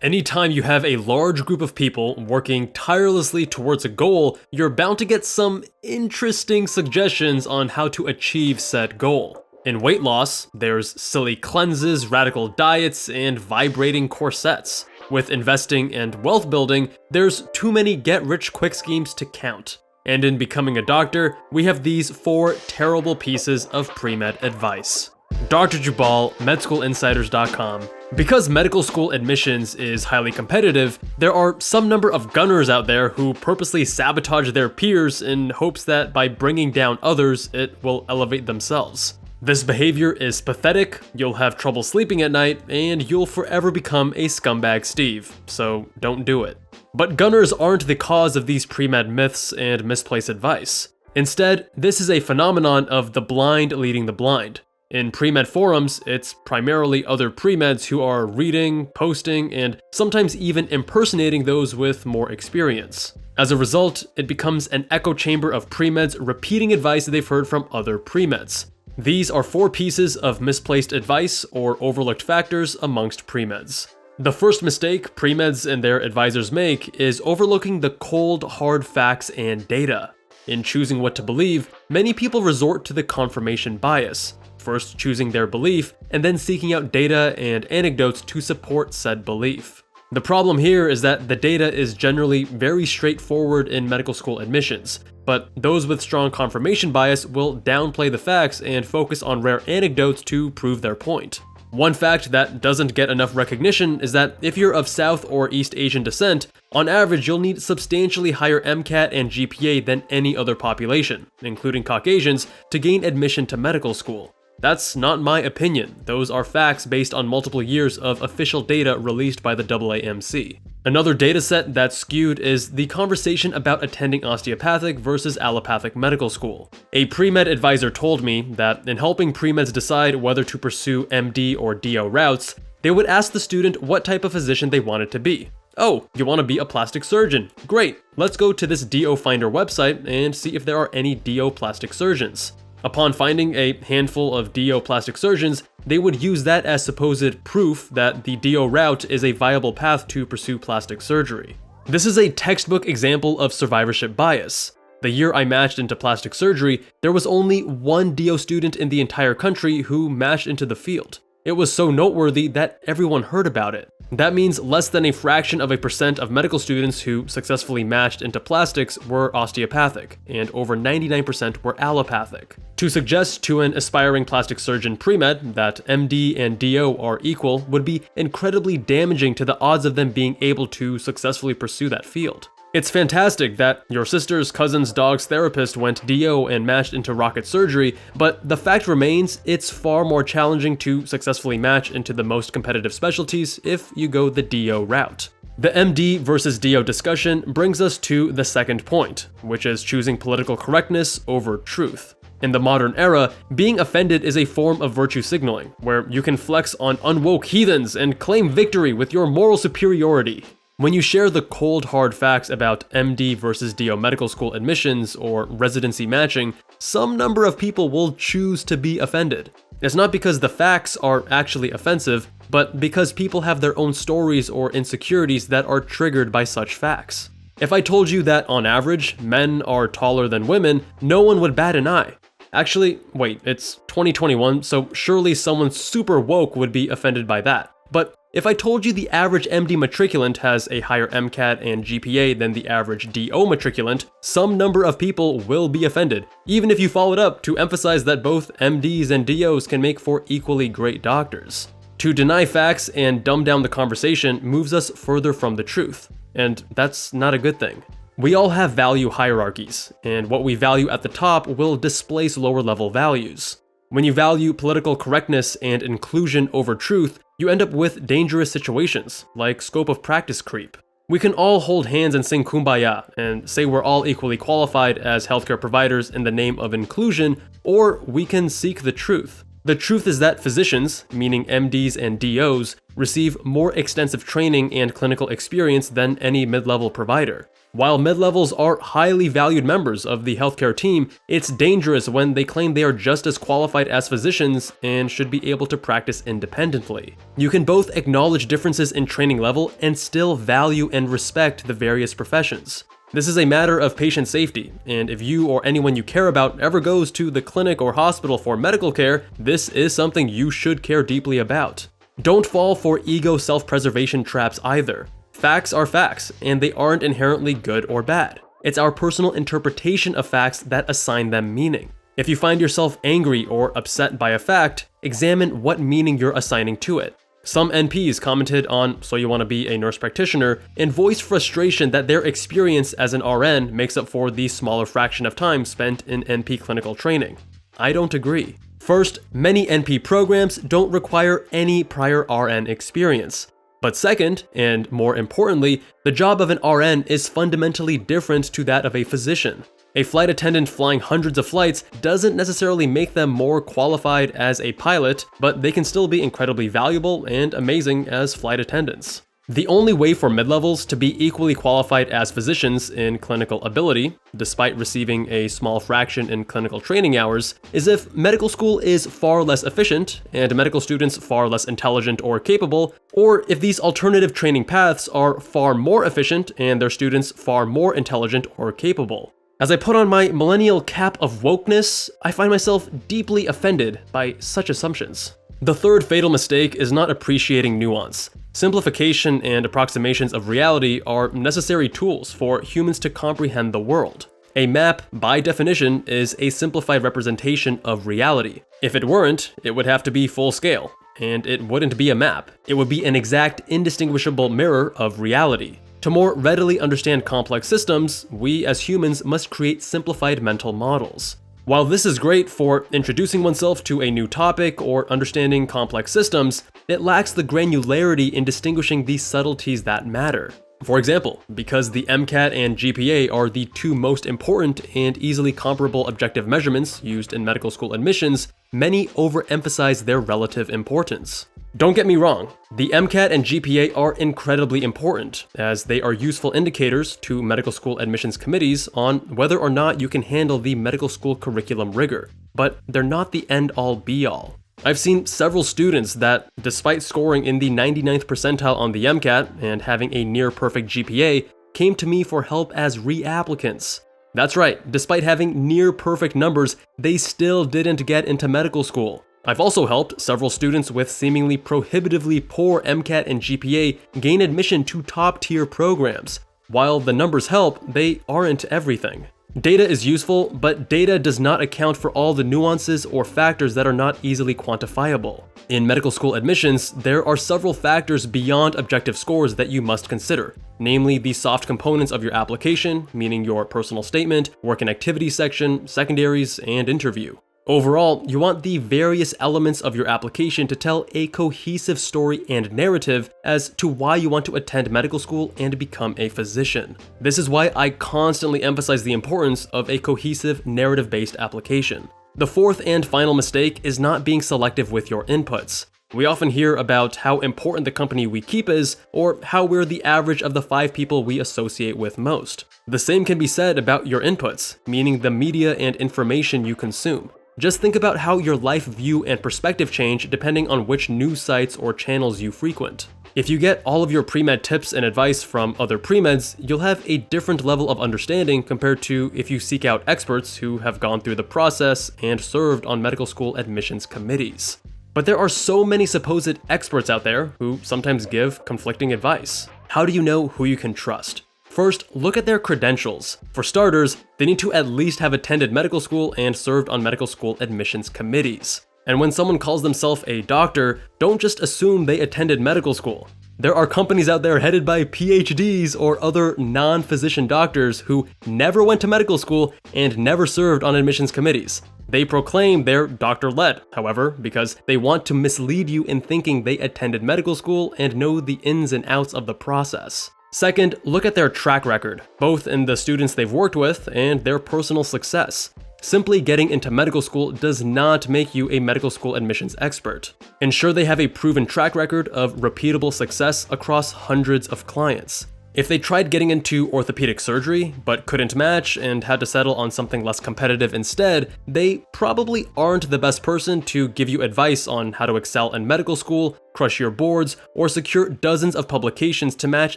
Anytime you have a large group of people working tirelessly towards a goal, you're bound to get some interesting suggestions on how to achieve said goal. In weight loss, there's silly cleanses, radical diets, and vibrating corsets. With investing and wealth building, there's too many get-rich-quick schemes to count. And in becoming a doctor, we have these 4 terrible pieces of pre-med advice. Dr. Jubal, MedSchoolInsiders.com. Because medical school admissions is highly competitive, there are some number of gunners out there who purposely sabotage their peers in hopes that by bringing down others, it will elevate themselves. This behavior is pathetic, you'll have trouble sleeping at night, and you'll forever become a scumbag Steve, so don't do it. But gunners aren't the cause of these pre-med myths and misplaced advice. Instead, this is a phenomenon of the blind leading the blind. In pre-med forums, it's primarily other pre-meds who are reading, posting, and sometimes even impersonating those with more experience. As a result, it becomes an echo chamber of pre-meds repeating advice they've heard from other pre-meds. These are 4 pieces of misplaced advice or overlooked factors amongst pre-meds. The first mistake pre-meds and their advisors make is overlooking the cold, hard facts and data. In choosing what to believe, many people resort to the confirmation bias, first choosing their belief and then seeking out data and anecdotes to support said belief. The problem here is that the data is generally very straightforward in medical school admissions, but those with strong confirmation bias will downplay the facts and focus on rare anecdotes to prove their point. One fact that doesn't get enough recognition is that if you're of South or East Asian descent, on average you'll need substantially higher MCAT and GPA than any other population, including Caucasians, to gain admission to medical school. That's not my opinion, those are facts based on multiple years of official data released by the AAMC. Another dataset that's skewed is the conversation about attending osteopathic versus allopathic medical school. A pre-med advisor told me that in helping pre-meds decide whether to pursue MD or DO routes, they would ask the student what type of physician they wanted to be. Oh, you want to be a plastic surgeon? Great, let's go to this DO Finder website and see if there are any DO plastic surgeons. Upon finding a handful of DO plastic surgeons, they would use that as supposed proof that the DO route is a viable path to pursue plastic surgery. This is a textbook example of survivorship bias. The year I matched into plastic surgery, there was only 1 DO student in the entire country who matched into the field. It was so noteworthy that everyone heard about it. That means less than a fraction of a percent of medical students who successfully matched into plastics were osteopathic, and over 99% were allopathic. To suggest to an aspiring plastic surgeon pre-med that MD and DO are equal would be incredibly damaging to the odds of them being able to successfully pursue that field. It's fantastic that your sister's cousin's dog's therapist went DO and matched into rocket surgery, but the fact remains it's far more challenging to successfully match into the most competitive specialties if you go the DO route. The MD versus DO discussion brings us to the second point, which is choosing political correctness over truth. In the modern era, being offended is a form of virtue signaling, where you can flex on unwoke heathens and claim victory with your moral superiority. When you share the cold hard facts about MD versus DO medical school admissions or residency matching, some number of people will choose to be offended. It's not because the facts are actually offensive, but because people have their own stories or insecurities that are triggered by such facts. If I told you that on average, men are taller than women, no one would bat an eye. Actually, wait, it's 2021, so surely someone super woke would be offended by that. But if I told you the average MD matriculant has a higher MCAT and GPA than the average DO matriculant, some number of people will be offended, even if you followed up to emphasize that both MDs and DOs can make for equally great doctors. To deny facts and dumb down the conversation moves us further from the truth, and that's not a good thing. We all have value hierarchies, and what we value at the top will displace lower level values. When you value political correctness and inclusion over truth, you end up with dangerous situations, like scope of practice creep. We can all hold hands and sing Kumbaya and say we're all equally qualified as healthcare providers in the name of inclusion, or we can seek the truth. The truth is that physicians, meaning MDs and DOs, receive more extensive training and clinical experience than any mid-level provider. While mid-levels are highly valued members of the healthcare team, it's dangerous when they claim they are just as qualified as physicians and should be able to practice independently. You can both acknowledge differences in training level and still value and respect the various professions. This is a matter of patient safety, and if you or anyone you care about ever goes to the clinic or hospital for medical care, this is something you should care deeply about. Don't fall for ego self-preservation traps either. Facts are facts, and they aren't inherently good or bad. It's our personal interpretation of facts that assign them meaning. If you find yourself angry or upset by a fact, examine what meaning you're assigning to it. Some NPs commented on So You Want to Be a Nurse Practitioner and voiced frustration that their experience as an RN makes up for the smaller fraction of time spent in NP clinical training. I don't agree. First, many NP programs don't require any prior RN experience. But second, and more importantly, the job of an RN is fundamentally different to that of a physician. A flight attendant flying hundreds of flights doesn't necessarily make them more qualified as a pilot, but they can still be incredibly valuable and amazing as flight attendants. The only way for mid-levels to be equally qualified as physicians in clinical ability, despite receiving a small fraction in clinical training hours, is if medical school is far less efficient and medical students far less intelligent or capable, or if these alternative training paths are far more efficient and their students far more intelligent or capable. As I put on my millennial cap of wokeness, I find myself deeply offended by such assumptions. The third fatal mistake is not appreciating nuance. Simplification and approximations of reality are necessary tools for humans to comprehend the world. A map, by definition, is a simplified representation of reality. If it weren't, it would have to be full scale, and it wouldn't be a map. It would be an exact, indistinguishable mirror of reality. To more readily understand complex systems, we as humans must create simplified mental models. While this is great for introducing oneself to a new topic or understanding complex systems, it lacks the granularity in distinguishing these subtleties that matter. For example, because the MCAT and GPA are the two most important and easily comparable objective measurements used in medical school admissions, many overemphasize their relative importance. Don't get me wrong, the MCAT and GPA are incredibly important, as they are useful indicators to medical school admissions committees on whether or not you can handle the medical school curriculum rigor, but they're not the end-all be-all. I've seen several students that, despite scoring in the 99th percentile on the MCAT and having a near-perfect GPA, came to me for help as reapplicants. That's right, despite having near-perfect numbers, they still didn't get into medical school. I've also helped several students with seemingly prohibitively poor MCAT and GPA gain admission to top-tier programs. While the numbers help, they aren't everything. Data is useful, but data does not account for all the nuances or factors that are not easily quantifiable. In medical school admissions, there are several factors beyond objective scores that you must consider, namely the soft components of your application, meaning your personal statement, work and activity section, secondaries, and interview. Overall, you want the various elements of your application to tell a cohesive story and narrative as to why you want to attend medical school and become a physician. This is why I constantly emphasize the importance of a cohesive, narrative-based application. The fourth and final mistake is not being selective with your inputs. We often hear about how important the company we keep is, or how we're the average of the 5 people we associate with most. The same can be said about your inputs, meaning the media and information you consume. Just think about how your life view and perspective change depending on which news sites or channels you frequent. If you get all of your pre-med tips and advice from other pre-meds, you'll have a different level of understanding compared to if you seek out experts who have gone through the process and served on medical school admissions committees. But there are so many supposed experts out there who sometimes give conflicting advice. How do you know who you can trust? First, look at their credentials. For starters, they need to at least have attended medical school and served on medical school admissions committees. And when someone calls themselves a doctor, don't just assume they attended medical school. There are companies out there headed by PhDs or other non-physician doctors who never went to medical school and never served on admissions committees. They proclaim they're doctor-led, however, because they want to mislead you in thinking they attended medical school and know the ins and outs of the process. Second, look at their track record, both in the students they've worked with and their personal success. Simply getting into medical school does not make you a medical school admissions expert. Ensure they have a proven track record of repeatable success across hundreds of clients. If they tried getting into orthopedic surgery, but couldn't match and had to settle on something less competitive instead, they probably aren't the best person to give you advice on how to excel in medical school, crush your boards, or secure dozens of publications to match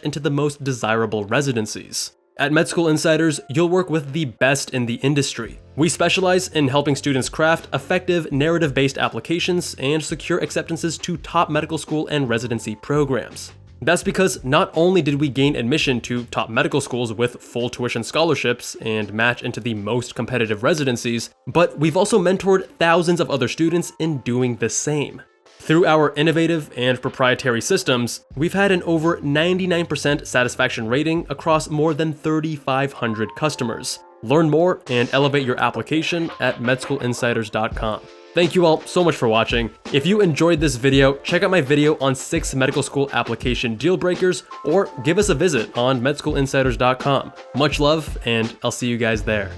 into the most desirable residencies. At Med School Insiders, you'll work with the best in the industry. We specialize in helping students craft effective narrative-based applications and secure acceptances to top medical school and residency programs. That's because not only did we gain admission to top medical schools with full tuition scholarships and match into the most competitive residencies, but we've also mentored thousands of other students in doing the same. Through our innovative and proprietary systems, we've had an over 99% satisfaction rating across more than 3,500 customers. Learn more and elevate your application at medschoolinsiders.com. Thank you all so much for watching. If you enjoyed this video, check out my video on 6 medical school application deal breakers, or give us a visit on medschoolinsiders.com. Much love, and I'll see you guys there.